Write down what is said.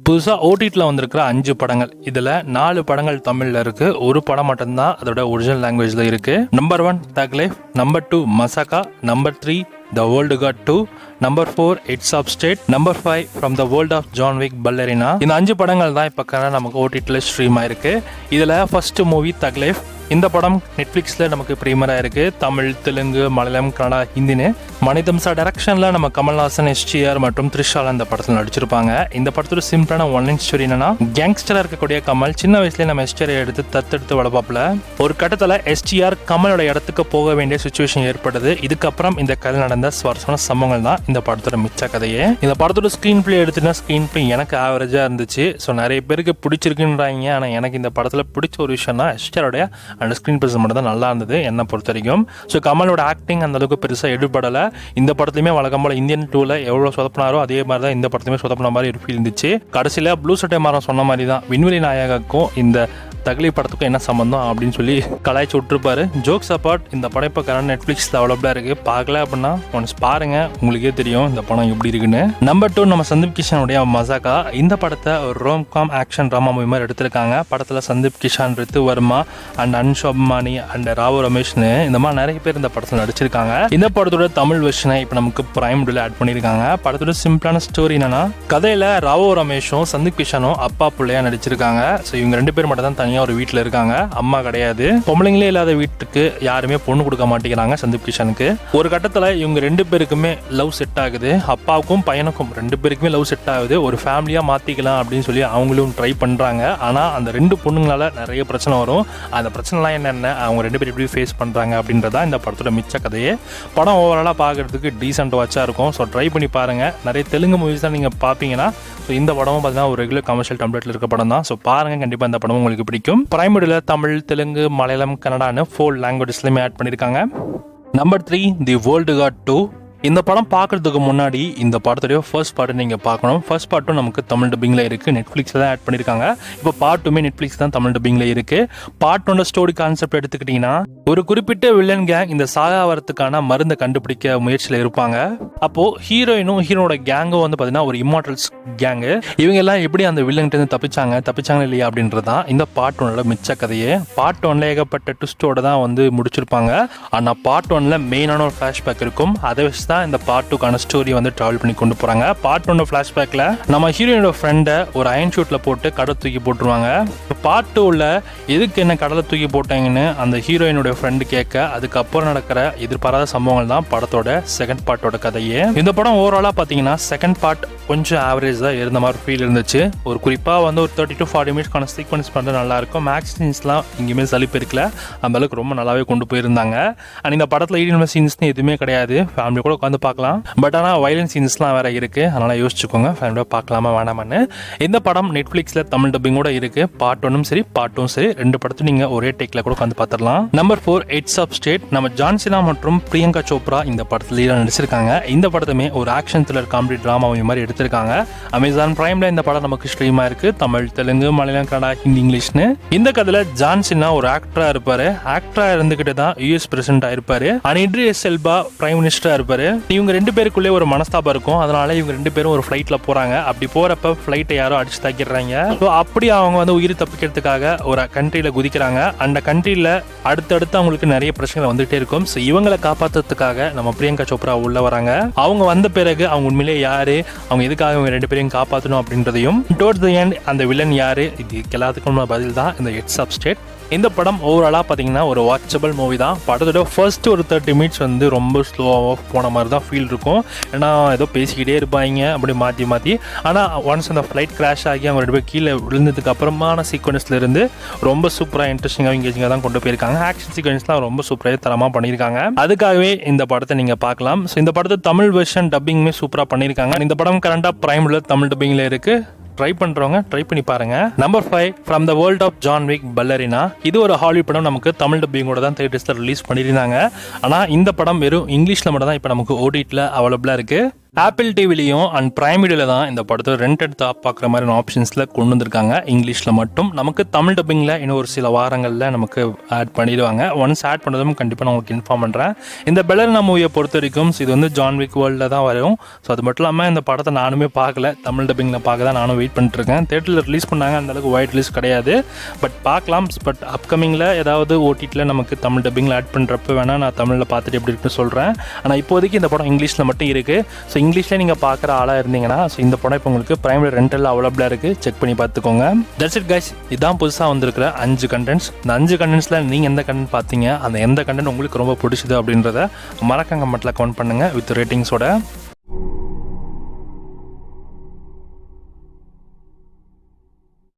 புதுசாக ஓடிடியில் வந்திருக்கிற 5 படங்கள். இதில் 4 படங்கள் தமிழில் இருக்குது, ஒரு படம் மட்டும்தான் அதோட ஒரிஜினல் லாங்குவேஜில் இருக்குது. நம்பர் 1 தக் லைஃப், நம்பர் 2 மசாக்கா, number 3 The World Got 2, number 4 Heads of State, number 5 From the World of John Wick Ballerina. இந்த 5 படங்கள் தான் இப்போ நமக்கு ஓடிடியில் ஸ்ட்ரீம் ஆயிருக்கு. இதில் ஃபர்ஸ்ட் மூவி தக் லைஃப். இந்த படம் நெட்ஃப்ளிக்ஸில் நமக்கு ப்ரீமியராக இருக்குது. தமிழ், தெலுங்கு, மலையாளம், கன்னடா, ஹிந்தின்னு மணிதம்சா டைரக்ஷனில் நம்ம கமல்ஹாசன், எஸ்டிஆர் மற்றும் த்ரிஷாலா இந்த படத்தில் நடிச்சிருப்பாங்க. இந்த படத்தோட சிம்பிளான ஒன்லைன் ஸ்டோரி என்னன்னா, கேங்ஸ்டராக இருக்கக்கூடிய கமல் சின்ன வயசுலேயே நம்ம எஸ்டிஆரை எடுத்து தத்தெடுத்து வளர்ப்பாப்புல. ஒரு கட்டத்தில் எஸ்டிஆர் கமலோட இடத்துக்கு போக வேண்டிய சுச்சுவேஷன் ஏற்படுது. இதுக்கப்புறம் இந்த கதை நடந்த சுவாரஸ்யமான சம்பவங்கள் தான் இந்த படத்தோட மிச்ச கதையே. இந்த படத்தோட ஸ்க்ரீன் பிளே எடுத்துனா ஸ்க்ரீன் பிளே எனக்கு ஆவரேஜாக இருந்துச்சு. ஸோ நிறைய பேருக்கு பிடிச்சிருக்குன்றாங்க. ஆனால் எனக்கு இந்த படத்தில் பிடிச்ச ஒரு விஷயம்னா எஸ்டிஆரோடைய அந்த ஸ்க்ரீன் பிரசன்ஸ் மட்டும் தான் நல்லா இருந்தது என்னை பொறுத்த வரைக்கும். ஸோ கமலோட ஆக்டிங் அந்த அளவுக்கு பெருசாக எடுபடலை. இந்த படத்துலையுமே வழக்கம் போல இந்தியன் 2ல் எவ்வளோ சொதப்பினாரோ அதே மாதிரி தான் இந்த படத்துலையுமே சொதப்பின மாதிரி ஒரு ஃபீல் இருந்துச்சு. கடைசியில் ப்ளூ சட்டை மாறம் சொன்ன மாதிரி தான் விண்வெளி நாயகக்கும் இந்த தகலி படத்துக்கும் என்ன சம்பந்தம் அப்படின்னு சொல்லி கலாய்ச்சி விட்டுருப்பாரு. ஜோக்ஸ் அப்பார்ட், இந்த படம் இப்போ கரண்ட் நெட்ஃப்ளிக்ஸில் அவைலபிளாக இருக்குது. பார்க்கல அப்படின்னா ஒன்ஸ் பாருங்க, உங்களுக்கே தெரியும் இந்த படம் எப்படி இருக்குன்னு. நம்பர் 2 நம்ம சந்தீப் கிஷனுடைய மசாக்கா. இந்த படத்தை ஒரு ரோம்காம் ஆக்ஷன் ட்ராமா மூவி மாதிரி எடுத்திருக்காங்க. படத்தில் சந்தீப் கிஷன், ரித்து வர்மா அண்ட் அன்ஷோபமானி அண்ட் ராவு ரமேஷ்னு இந்த மாதிரி நிறைய பேர் இந்த படத்தில் நடிச்சிருக்காங்க. இந்த படத்தோட தமிழ் வெர்ஷனை இப்போ நமக்கு பிரைம் வீடியோவில் ஆட் பண்ணியிருக்காங்க. படத்தோட சிம்பிளான ஸ்டோரி என்னன்னா, கதையில் ராவு ரமேஷும் சந்தீப் கிஷனும் அப்பா பிள்ளையா நடிச்சிருக்காங்க. ஸோ இவங்க 2 பேர் மட்டும் தான் தனியாக ஒரு வீட்டில் இருக்காங்க, அம்மா கிடையாது. பொம்பளைங்களே இல்லாத வீட்டுக்கு யாருமே பொண்ணு கொடுக்க மாட்டேங்கிறாங்க சந்தீப் கிஷனுக்கு. ஒரு கட்டத்தில் இவங்க 2 பேருக்குமே லவ் செட் ஆகுது. அப்பாவுக்கும் பையனுக்கும் 2 பேருக்குமே லவ் செட் ஆகுது. ஒரு ஃபேமிலியாக மாற்றிக்கலாம் அப்படின்னு சொல்லி அவங்களும் ட்ரை பண்ணுறாங்க. ஆனால் அந்த 2 பொண்ணுங்களால நிறைய பிரச்சனை வரும். அந்த பிரச்சனைலாம் என்னென்ன, அவங்க 2 பேர் எப்படி ஃபேஸ் பண்ணுறாங்க அப்படின்றதா இந்த படத்தோட மிச்ச கதையே. படம் ஓவராலாக பார்க்கறதுக்கு டீசென்ட் வாட்சாக இருக்கும். ஸோ ட்ரை பண்ணி பாருங்கள். நிறைய தெலுங்கு மூவிஸ் தான் நீங்கள் பார்ப்பீங்கன்னா, ஸோ இந்த படமும் பார்த்தீங்கன்னா ஒரு ரெகுலர் கமர்ஷியல் டெம்ப்ளேட்டில் இருக்க படம் தான். ஸோ பாருங்கள், கண்டிப்பாக இந்த படமும் உங்களுக்கு பிடிக்கும். பிரைம் வீடியோவில் தமிழ், தெலுங்கு, மலையாளம், கன்னடான்னு 4 லாங்குவேஜஸ்லையுமே ஆட் பண்ணியிருக்காங்க. Number 3 the world got 2. இந்த படம் பார்க்கறதுக்கு முன்னாடி இந்த படத்துடைய ஃபர்ஸ்ட் பார்ட் நீங்கள் பார்க்கணும். ஃபர்ஸ்ட் பார்ட்டும் நமக்கு தமிழ் டப்பிங்கில் இருக்குது, நெட்ஃப்ளிக்ஸில் தான் ஆட் பண்ணியிருக்காங்க. இப்போ பார்ட் 2மே நெட்ஃப்ளிக்ஸ் தான் தமிழ் டப்பிங்கில் இருக்குது. பார்ட் 1 ஸ்டோரி கான்செப்ட் எடுத்துக்கிட்டிங்கன்னா, ஒரு குறிப்பிட்ட வில்லன் கேங் இந்த சாகாவரத்துக்கான மருந்தை கண்டுபிடிக்க முயற்சியில் இருப்பாங்க. அப்போது ஹீரோயினும் ஹீரோட கேங்கும் வந்து பார்த்தீங்கன்னா ஒரு இம்மார்டல்ஸ் கேங்கு. இவங்க எல்லாம் எப்படி அந்த வில்லன்கிட்ட தப்பிச்சாங்க இல்லையா அப்படின்றது தான் இந்த பார்ட் 1ல மிச்ச கதையே. பார்ட் 1ல ஏகப்பட்ட ட்விஸ்டோட தான் வந்து முடிச்சிருப்பாங்க. ஆனால் பார்ட் 1ல மெயினான ஒரு ஃப்ளாஷ்பேக் இருக்கும். அதை வச்சு தான் இந்த பார்ட் 2க்கான ஸ்டோரி வந்து டிராவல் பண்ணி கொண்டு போறாங்க. பார்ட் 1 ஃபிளாஷ்பேக்ல நம்ம ஹீரோயினோட ஃப்ரெண்டை ஒரு அயன் ஷூட்ல போட்டு கடலை தூக்கி போட்டுருவாங்க. பார்ட் 2ல எதுக்கு என்ன கடலை தூக்கி போட்டாங்கன்னு அந்த ஹீரோயினோட ஃப்ரெண்டு கேட்க, அதுக்கப்புறம் நடக்கிற எதிர்பாராத சம்பவங்கள் தான் படத்தோட செகண்ட் பார்ட்டோட கதையே. இந்த படம் ஓவராலா பாத்தீங்கன்னா செகண்ட் பார்ட் கொஞ்சம் ஆவரேஜ் தான் இருந்த மாதிரி ஃபீல் இருந்துச்சு. ஒரு குறிப்பாக வந்து ஒரு 30 to 40 மினிட்ஸ்க்கான சீக்வன்ஸ் பண்ணுறது நல்லா இருக்கும். மேக்ஸ் சீன்ஸ்லாம் இங்கேயுமே சலிப்பு இருக்கல, அந்த அளவுக்கு ரொம்ப நல்லாவே கொண்டு போயிருந்தாங்க. அண்ட் இந்த படத்தில் ஈடியல் சீன்ஸ்னு எதுவுமே கிடையாது, ஃபேமிலி கூட உட்காந்து பார்க்கலாம். பட் ஆனால் வயலன்ஸ் சீன்ஸ்லாம் வேற இருக்கு, அதனால யோசிச்சுக்கோங்க ஃபேமிலியாக பார்க்கலாமா வேணாமான்னு. இந்த படம் நெட்ஃப்ளிக்ஸில் தமிழ் டப்பிங்கோட இருக்கு. பார்ட் 1ம் சரி பார்ட் 2ம் சரி 2 படத்தையும் நீங்கள் ஒரே டேக்ல கூட உட்காந்து பார்த்துடலாம். Number 4 heads of state. நம்ம ஜான்சினா மற்றும் பிரியங்கா சோப்ரா இந்த படத்தில் நடிச்சிருக்காங்க. இந்த படத்துமே ஒரு ஆக்ஷன் த்ரில்லர் காமெடி டிராமா மாதிரி எடுத்திருக்காங்க. அமேசான் பிரைம்ல இந்த படம் நமக்கு ஸ்ட்ரீமா இருக்கு. தமிழ், தெலுங்கு, மலையாளம், கன்னடா, ஹிந்தி, இங்கிலீஷ்னு. இந்த கதையில ஜான்சினா ஒரு ஆக்டரா இருப்பாரு. ஆக்டரா இருந்துகிட்டு தான் யூஎஸ் பிரசிடென்ட் ஆயிருப்பாரு. அண்ட் இட்ரிஸ் எல்பா பிரைம் மினிஸ்டரா இருப்பாரு. இவங்க 2 பேருக்குள்ளே ஒரு மனஸ்தாபம் இருக்கும். அதனால இவங்க 2 பேரும் ஒரு ஃபிளைட்ல போறாங்க. அப்படி போறப்ப ஃபிளைட்டை யாரோ அடிச்சு தாக்கிடுறாங்க. ஸோ அப்படி அவங்க வந்து உயிர் தப்பிக்கிறதுக்காக ஒரு கண்ட்ரியில குதிக்கிறாங்க. அந்த கண்ட்ரியில அடுத்தடுத்து அவங்களுக்கு நிறைய பிரச்சனைகள் வந்துட்டே இருக்கும். ஸோ இவங்களை காப்பாற்றுறதுக்காக நம்ம பிரியங்கா சோப்ரா உள்ள வராங்க. அவங்க வந்த பிறகு அவங்க உண்மையிலே யாரு, அவங்க எதுக்காக 2 பேரையும் காப்பாற்றணும் அப்படின்றதையும், டுவர்ட்ஸ் தி எண்ட் அந்த வில்லன் யாரு, இது எல்லாத்துக்கும் பதில் தான் இந்த ஹெட்ஸ் ஆஃப் ஸ்டேட். இந்த படம் ஓவராலாக பார்த்தீங்கன்னா ஒரு வாட்சபிள் மூவி தான். படத்தோட ஃபர்ஸ்ட் ஒரு 30 மினிட்ஸ் வந்து ரொம்ப ஸ்லோவாக போன மாதிரி தான் ஃபீல் இருக்கும். ஏன்னா ஏதோ பேசிக்கிட்டே இருப்பாங்க அப்படி மாற்றி. ஆனால் ஒன்ஸ் அந்த ஃப்ளைட் கிராஷ் ஆகி அவங்க 2 பேர் கீழே விழுந்ததுக்கு அப்புறமான சீக்வன்ஸ்ல இருந்து ரொம்ப சூப்பராக இன்ட்ரெஸ்டிங்காக எங்கேஜிங்காக தான் கொண்டு போயிருக்காங்க. ஆக்ஷன் சீக்வன்ஸ்லாம் ரொம்ப சூப்பராக தரமாக பண்ணியிருக்காங்க. அதுக்காகவே இந்த படத்தை நீங்கள் பார்க்கலாம். ஸோ இந்த படத்தை தமிழ் வெர்ஷன் டப்பிங்குமே சூப்பராக பண்ணியிருக்காங்க. இந்த படம் கரண்டாக பிரைம்ல தமிழ் டப்பிங்கில் இருக்கு. ட்ரை பண்றவங்க ட்ரை பண்ணி பாருங்க. Number 5 from the world of John Wick ballerina. இது ஒரு ஹாலிவுட் படம். நமக்கு தமிழ் டப்பிங்கோட தான் தியேட்டர்ஸ்ல ரிலீஸ் பண்ணியிருந்தாங்க. ஆனால் இந்த படம் வெறும் இங்கிலீஷ்ல மட்டும் தான் இப்போ நமக்கு ஓடிடியில் அவைலபிளாக இருக்கு. ஆப்பிள் டிவிலையும் அண்ட் பிரைம் வீடியோவில் தான் இந்த படத்தை ரெண்ட் எடுத்து பார்க்குற மாதிரி ஆப்ஷன்ஸில் கொண்டு வந்திருக்காங்க. இங்கிலீஷில் மட்டும். நமக்கு தமிழ் டப்பிங்கில் இன்னும் ஒரு சில வாரங்களில் நமக்கு ஆட் பண்ணிடுவாங்க. ஒன்ஸ் ஆட் பண்ணதும் கண்டிப்பாக நான் உங்களுக்கு இன்ஃபார்ம் பண்ணுறேன். இந்த பெலர்னா மூவியை பொறுத்த வரைக்கும் இது வந்து ஜான் விக் வேர்ல்டில் தான் வரும். ஸோ அது மட்டும் இல்லாமல் இந்த படத்தை நானுமே பார்க்கல, தமிழ் டப்பிங்கில் பார்க்க தான் நானும் வெயிட் பண்ணிட்டுருக்கேன். தேட்டரில் ரிலீஸ் பண்ணாங்க, அந்தளவுக்கு வைட் ரிலீஸ் கிடையாது. பட் பார்க்கலாம். பட் அப்கமிங்கில் ஏதாவது ஓடிடியில் நமக்கு தமிழ் டப்பிங்கில் ஆட் பண்ணுறப்ப வேணால் நான் தமிழில் பார்த்துட்டு எப்படி இருக்குன்னு சொல்கிறேன். ஆனால் இப்போதைக்கு இந்த படம் இங்கிலீஷில் மட்டும் இருக்குது. ஸோ இங்கிலீஷில் நீங்கள் பார்க்குற ஆளாக இருந்தீங்கன்னா ஸோ இந்த படம் இப்போ உங்களுக்கு பிரைமரி ரெண்டல் அவைலபிளாக இருக்குது. செக் பண்ணி பார்த்துக்கோங்க. That's it guys. இதான் புதுசாக வந்திருக்கிற 5 கண்டென்ட்ஸ். இந்த 5 கண்டென்ட்ஸில் நீங்கள் எந்த கண்டென்ட் பார்த்தீங்க, அந்த எந்த கண்டென்ட் உங்களுக்கு ரொம்ப பிடிச்சது அப்படின்றத மறக்காம கமெண்ட்டில் கமெண்ட் பண்ணுங்கள் வித் ரேட்டிங்ஸோட.